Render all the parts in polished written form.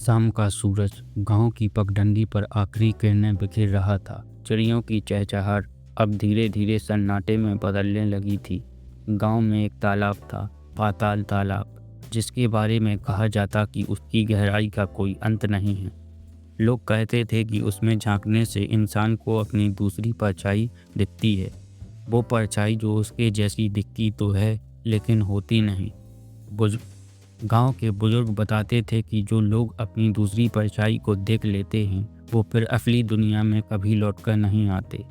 शाम का सूरज गांव की पगडंडी पर आखिरी किरणें बिखेर रहा था। चिड़ियों की चहचहाहट अब धीरे धीरे सन्नाटे में बदलने लगी थी। गांव में एक तालाब था, पाताल तालाब, जिसके बारे में कहा जाता कि उसकी गहराई का कोई अंत नहीं है। लोग कहते थे कि उसमें झांकने से इंसान को अपनी दूसरी परछाई दिखती है, वो परछाई जो उसके जैसी दिखती तो है लेकिन होती नहीं। गांव के बुजुर्ग बताते थे कि जो लोग अपनी दूसरी परछाई को देख लेते हैं वो फिर असली दुनिया में कभी लौटकर नहीं आते।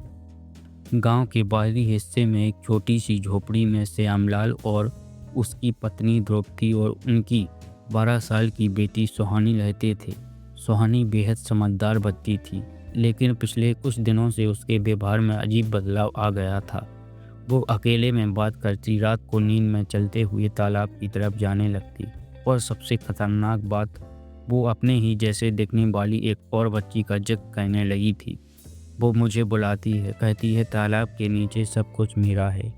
गांव के बाहरी हिस्से में एक छोटी सी झोपड़ी में श्यामलाल और उसकी पत्नी द्रौपदी और उनकी 12 साल की बेटी सुहानी रहते थे। सुहानी बेहद समझदार बच्ची थी, लेकिन पिछले कुछ दिनों से उसके व्यवहार में अजीब बदलाव आ गया था। वो अकेले में बात करती, रात को नींद में चलते हुए तालाब की तरफ जाने लगती और सबसे खतरनाक बात, वो अपने ही जैसे दिखने वाली एक और बच्ची का जिक्र कहने लगी थी। वो मुझे बुलाती है, कहती है तालाब के नीचे सब कुछ मेरा है।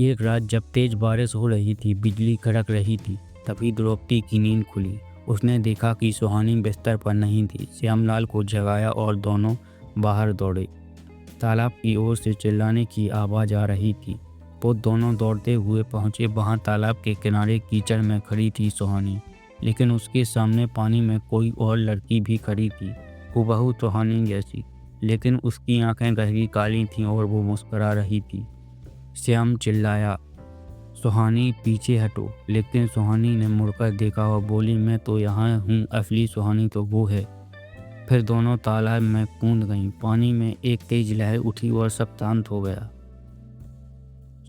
एक रात जब तेज बारिश हो रही थी, बिजली कड़क रही थी, तभी द्रौपदी की नींद खुली। उसने देखा कि सुहानी बिस्तर पर नहीं थी। श्यामलाल को जगाया और दोनों बाहर दौड़े। तालाब की ओर से चिल्लाने की आवाज़ आ रही थी। वो दोनों दौड़ते हुए पहुंचे। वहां तालाब के किनारे कीचड़ में खड़ी थी सुहानी, लेकिन उसके सामने पानी में कोई और लड़की भी खड़ी थी, हूबहू सुहानी जैसी, लेकिन उसकी आंखें गहरी काली थीं और वो मुस्कुरा रही थी। श्याम चिल्लाया, सुहानी पीछे हटो, लेकिन सुहानी ने मुड़कर देखा और बोली, मैं तो यहाँ हूँ, असली सुहानी तो वो है। फिर दोनों तालाब में कूद गईं। पानी में एक तेज लहर उठी और सब शांत हो गया।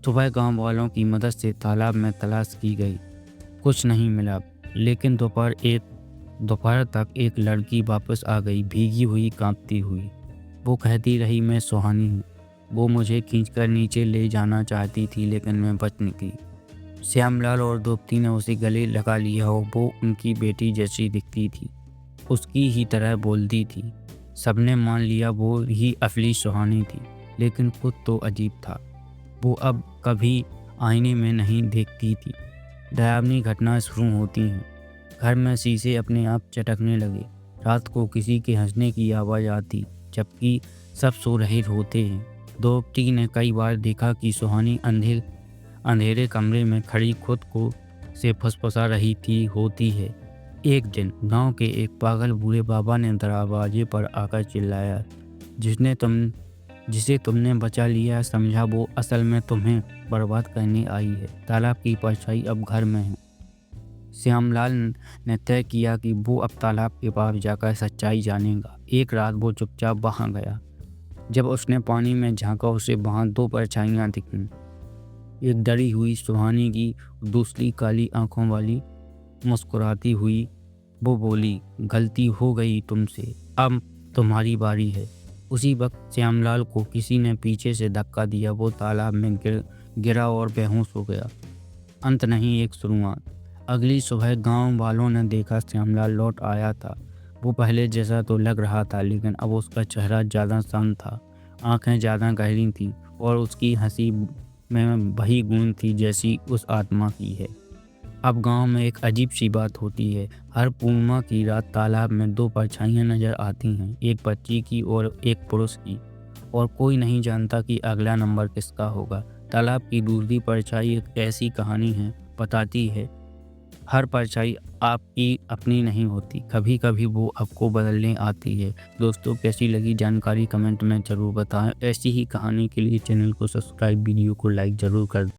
सुबह गांव वालों की मदद से तालाब में तलाश की गई, कुछ नहीं मिला, लेकिन दोपहर तक एक लड़की वापस आ गई, भीगी हुई, कांपती हुई। वो कहती रही, मैं सुहानी हूँ। वो मुझे खींचकर नीचे ले जाना चाहती थी, लेकिन मैं बच निकली। श्यामलाल और द्रौपदी ने उसे गले लगा लिया और वो उनकी बेटी जैसी दिखती थी, उसकी ही तरह बोलती थी। सबने मान लिया वो ही असली सुहानी थी, लेकिन खुद तो अजीब था। वो अब कभी आईने में नहीं देखती थी। डरावनी घटना शुरू होती हैं। घर में शीशे अपने आप चटकने लगे। रात को किसी के हंसने की आवाज़ आती, जबकि सब सो रहे होते हैं। द्रौपदी ने कई बार देखा कि सुहानी अंधेरे कमरे में खड़ी खुद को से फुसफुसा रही थी होती है। एक दिन गांव के एक पागल बूढ़े बाबा ने दरवाजे पर आकर चिल्लाया, जिसे तुमने बचा लिया, समझा वो असल में तुम्हें बर्बाद करने आई है। तालाब की परछाई अब घर में है। श्यामलाल ने तय किया कि वो अब तालाब के पास जाकर सच्चाई जानेगा। एक रात वो चुपचाप वहां गया। जब उसने पानी में झांका, उसे वहां दो परछाइयां दिखीं, एक डरी हुई सुहानी की, दूसरी काली आंखों वाली मुस्कुराती हुई। वो बोली, गलती हो गई तुमसे, अब तुम्हारी बारी है। उसी वक्त श्यामलाल को किसी ने पीछे से धक्का दिया। वो तालाब में गिरा और बेहोश हो गया। अंत नहीं, एक शुरुआत। अगली सुबह गांव वालों ने देखा श्यामलाल लौट आया था। वो पहले जैसा तो लग रहा था, लेकिन अब उसका चेहरा ज़्यादा शांत था, आंखें ज़्यादा गहरी थीं और उसकी हंसी में वही गूंज थी जैसी उस आत्मा की है। अब गांव में एक अजीब सी बात होती है। हर पूर्णिमा की रात तालाब में दो परछाइयां नजर आती हैं, एक बच्ची की और एक पुरुष की, और कोई नहीं जानता कि अगला नंबर किसका होगा। तालाब की दूसरी परछाई एक ऐसी कहानी है, बताती है हर परछाई आपकी अपनी नहीं होती, कभी कभी वो आपको बदलने आती है। दोस्तों, कैसी लगी जानकारी कमेंट में ज़रूर बताएं। ऐसी ही कहानी के लिए चैनल को सब्सक्राइब, वीडियो को लाइक ज़रूर कर